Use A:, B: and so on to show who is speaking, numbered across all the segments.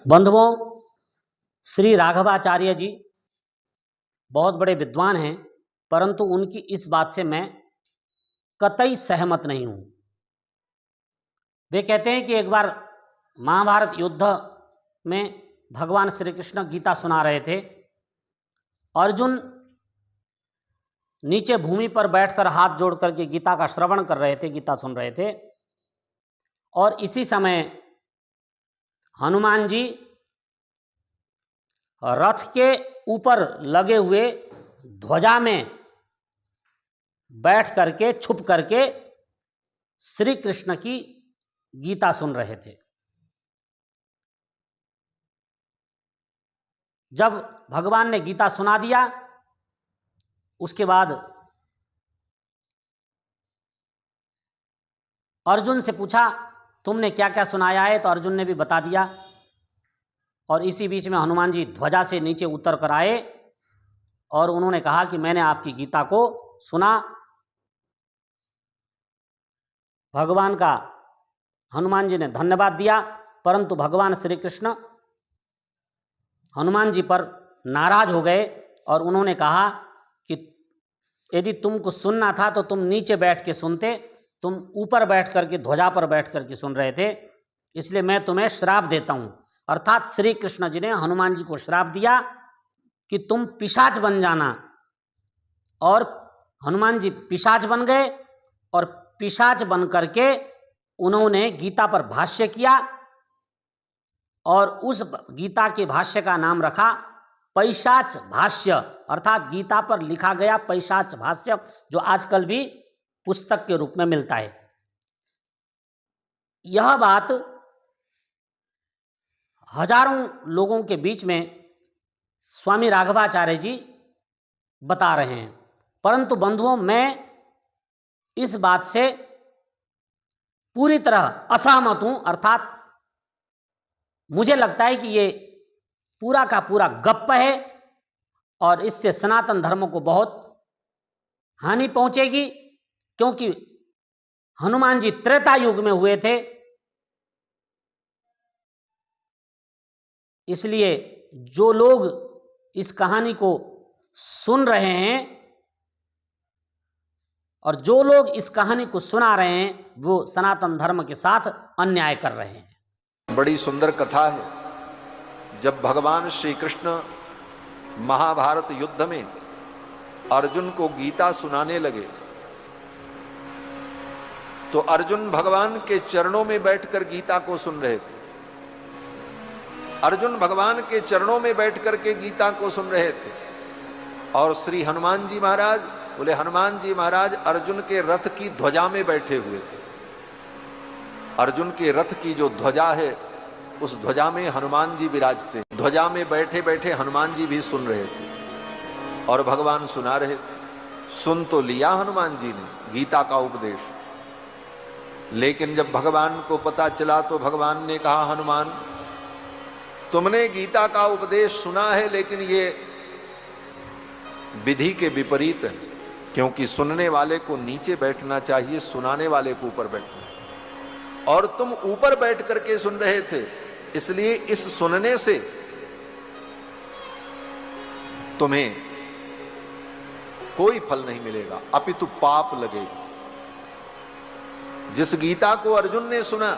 A: बंधुओं, श्री राघवाचार्य जी बहुत बड़े विद्वान हैं, परंतु उनकी इस बात से मैं कतई सहमत नहीं हूँ। वे कहते हैं कि एक बार महाभारत युद्ध में भगवान श्री कृष्ण गीता सुना रहे थे। अर्जुन नीचे भूमि पर बैठकर हाथ जोड़ करके गीता का श्रवण कर रहे थे, गीता सुन रहे थे। और इसी समय हनुमान जी रथ के ऊपर लगे हुए ध्वजा में बैठ करके छुप करके श्री कृष्ण की गीता सुन रहे थे। जब भगवान ने गीता सुना दिया, उसके बाद अर्जुन से पूछा, तुमने क्या क्या सुनाया है? तो अर्जुन ने भी बता दिया। और इसी बीच में हनुमान जी ध्वजा से नीचे उतर कर आए और उन्होंने कहा कि मैंने आपकी गीता को सुना। भगवान का हनुमान जी ने धन्यवाद दिया, परंतु भगवान श्री कृष्ण हनुमान जी पर नाराज हो गए और उन्होंने कहा कि यदि तुमको सुनना था तो तुम नीचे बैठ के सुनते, तुम ऊपर बैठ करके ध्वजा पर बैठ करके सुन रहे थे, इसलिए मैं तुम्हें श्राप देता हूँ। अर्थात श्री कृष्ण जी ने हनुमान जी को श्राप दिया कि तुम पिशाच बन जाना। और हनुमान जी पिशाच बन गए और पिशाच बन करके उन्होंने गीता पर भाष्य किया और उस गीता के भाष्य का नाम रखा पैशाच भाष्य, अर्थात गीता पर लिखा गया पैशाच भाष्य, जो आजकल भी पुस्तक के रूप में मिलता है। यह बात हजारों लोगों के बीच में स्वामी राघवाचार्य जी बता रहे हैं, परंतु बंधुओं, मैं इस बात से पूरी तरह असहमत हूं। अर्थात मुझे लगता है कि ये पूरा का पूरा गप्प है और इससे सनातन धर्म को बहुत हानि पहुंचेगी, क्योंकि हनुमान जी त्रेता युग में हुए थे। इसलिए जो लोग इस कहानी को सुन रहे हैं और जो लोग इस कहानी को सुना रहे हैं, वो सनातन धर्म के साथ अन्याय कर रहे हैं।
B: बड़ी सुंदर कथा है। जब भगवान श्री कृष्ण महाभारत युद्ध में अर्जुन को गीता सुनाने लगे, तो अर्जुन भगवान के चरणों में बैठकर गीता को सुन रहे थे। अर्जुन भगवान के चरणों में बैठकर के गीता को सुन रहे थे और श्री हनुमान जी महाराज बोले, हनुमान जी महाराज अर्जुन के रथ की ध्वजा में बैठे हुए थे। अर्जुन के रथ की जो ध्वजा है, उस ध्वजा में हनुमान जी विराजते। ध्वजा में बैठे बैठे हनुमान जी भी सुन रहे थे और भगवान सुना रहे थे। सुन तो लिया हनुमान जी ने गीता का उपदेश, लेकिन जब भगवान को पता चला तो भगवान ने कहा, हनुमान तुमने गीता का उपदेश सुना है, लेकिन ये विधि के विपरीत है, क्योंकि सुनने वाले को नीचे बैठना चाहिए, सुनाने वाले को ऊपर बैठना, और तुम ऊपर बैठ करके सुन रहे थे, इसलिए इस सुनने से तुम्हें कोई फल नहीं मिलेगा, अपितु पाप लगेगा। जिस गीता को अर्जुन ने सुना,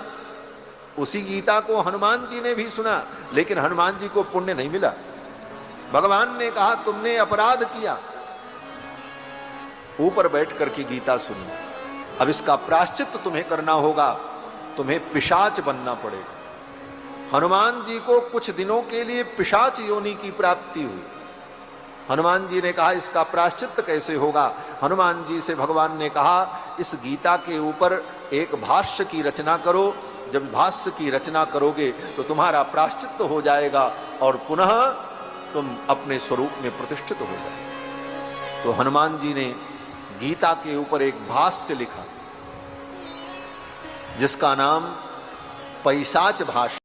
B: उसी गीता को हनुमान जी ने भी सुना, लेकिन हनुमान जी को पुण्य नहीं मिला। भगवान ने कहा, तुमने अपराध किया, ऊपर बैठ करके गीता सुनी, अब इसका प्रायश्चित तुम्हें करना होगा, तुम्हें पिशाच बनना पड़ेगा। हनुमान जी को कुछ दिनों के लिए पिशाच योनि की प्राप्ति हुई। हनुमान जी ने कहा, इसका प्रायश्चित कैसे होगा? हनुमान जी से भगवान ने कहा, इस गीता के ऊपर एक भाष्य की रचना करो। जब भाष्य की रचना करोगे तो तुम्हारा प्रायश्चित हो जाएगा और पुनः तुम अपने स्वरूप में प्रतिष्ठित हो जाओगे। तो हनुमान जी ने गीता के ऊपर एक भाष्य लिखा, जिसका नाम पैशाच भाष्य।